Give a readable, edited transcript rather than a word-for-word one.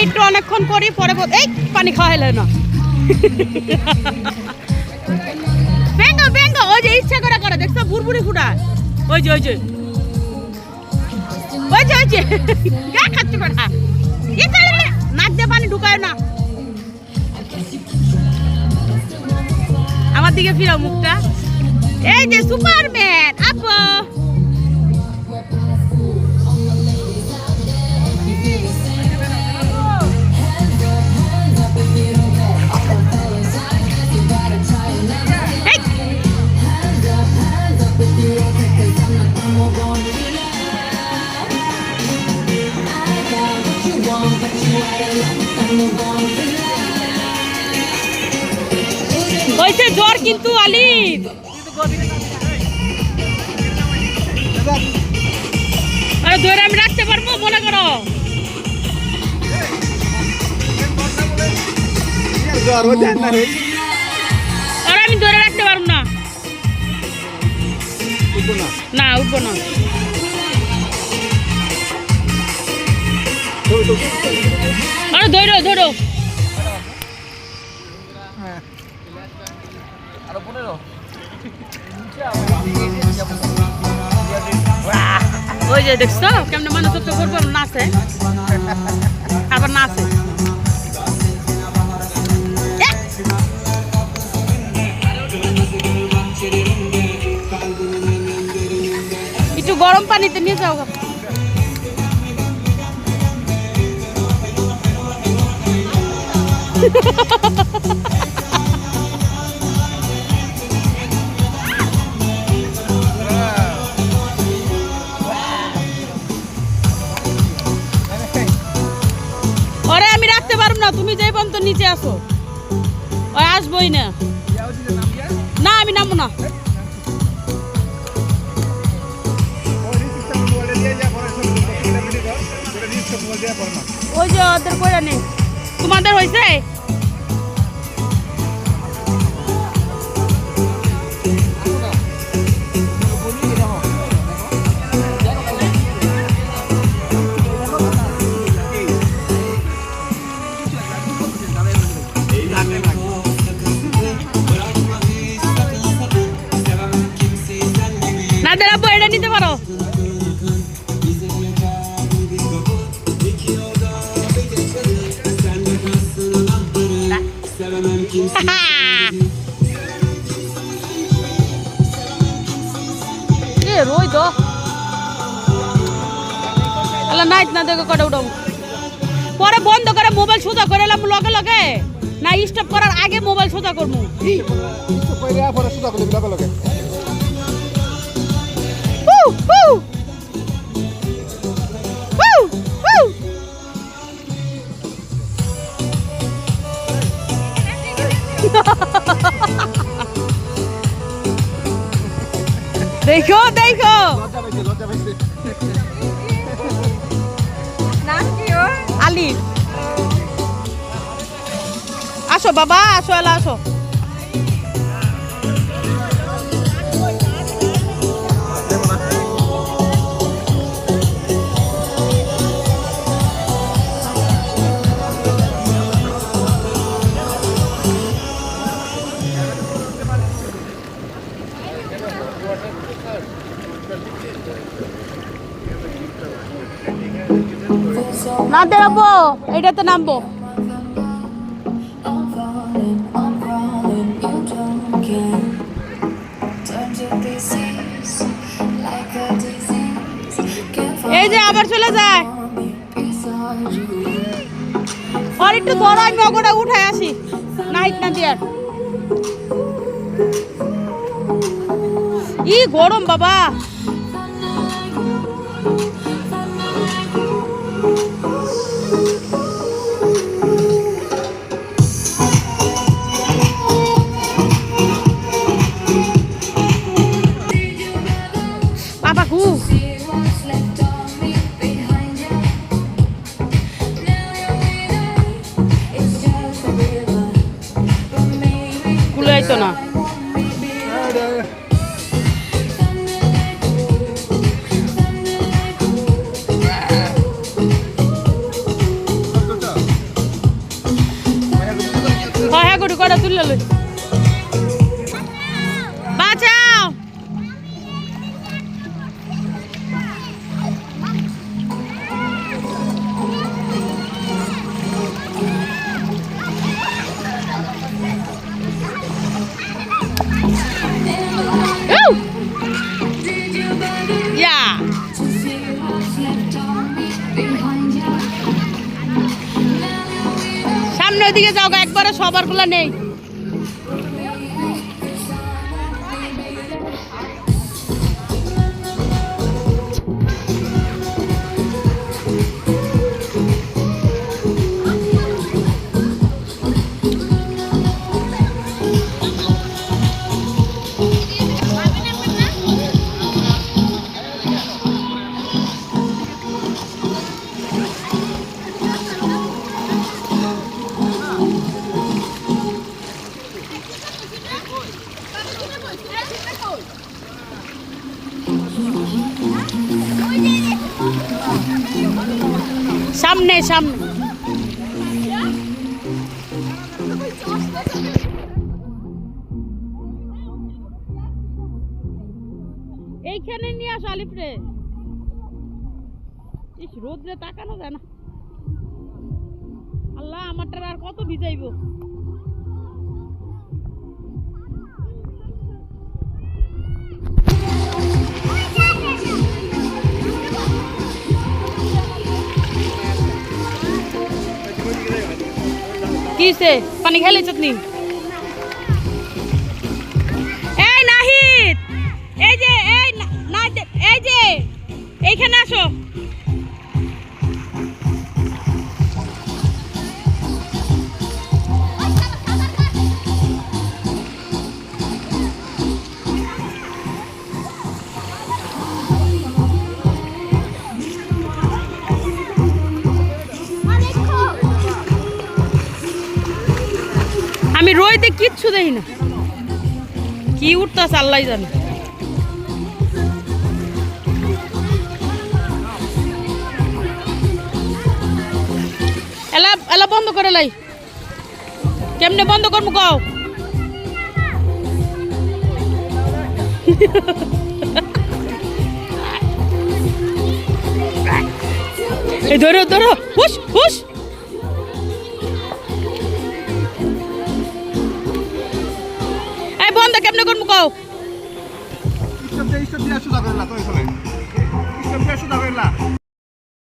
একটু অনেকক্ষণ করি পরে এই পানি খাওয়াইলে না বেঙ্গো বেঙ্গো ওই যে ইচ্ছা করে করে দেখছো বুড়বুড়ি ফুটায় ওই যে ওই যে ওই যে ওই যে খাচ্ছি বেটা নাক দিয়ে পানি ঢুকায় না আমার দিকে ফিরাও মুখটা এই যে সুপারম্যান আপু হয়েছে জ্বর কিন্তু আলিফ আরে ধরে আমি রাখতে পারবো মনে করো আর আমি ধরে রাখতে পারবো না না উঠবো না আরে ধরো ধরো ওই যে দেখছো কেমন মানুষ তো করবো নাচে আবার নাচে একটু গরম পানিতে নিয়ে যাও ওরে আমি রাখতে পারবো না তুমি যাই পর্যন্ত নিচে আসো ওই আসবোই না না আমি নামবো না ওই যে ওদের কইরা নেই তোমাদের হয়েছে নাদের আব্বু এটা নিতে পারো রই তো নাইট না দেখো কটা উঠাবো পরে বন্ধ করে মোবাইল সোজা করে এলাম লগে লগে না স্টপ করার আগে মোবাইল সোজা করবো দেখো দেখো আলিফ আসো বাবা আসো এলা আসো না দেবো এটাতে নামবো এই যে আবার চলে যায় আর একটু ধরো আমি ওটা উঠায় আসি নাইট না দিয়ে ই গরম বাবা কুলাইতো না বুড়ি কটা তুললে লই বাঁচাও সামনে ওদিকে যাও একবারে সবার গুলা নেই সামনে সামনে এইখানে নিয়ে আসো আলিফ রে ইস রোদ্রে তাকানো যায় না আল্লাহ আমারটার আর কত ভিজাইবো কিসে পানি খেলে চাটনি এই নাহিদ এই যে এই না এই যে এইখানে আসো আমি রইতে কিচ্ছু দেখি না কি উঠতেছে আল্লাহ জানে এলা এলা বন্ধ করে লাই কেমনে বন্ধ করবো কও এই ধরো ধরো হুশ হুশ বন্ধ কেমনে করবো কও ইসব দিয়ে আসো যাবে না তো এখানে ইসব দিয়ে আসো যাবে না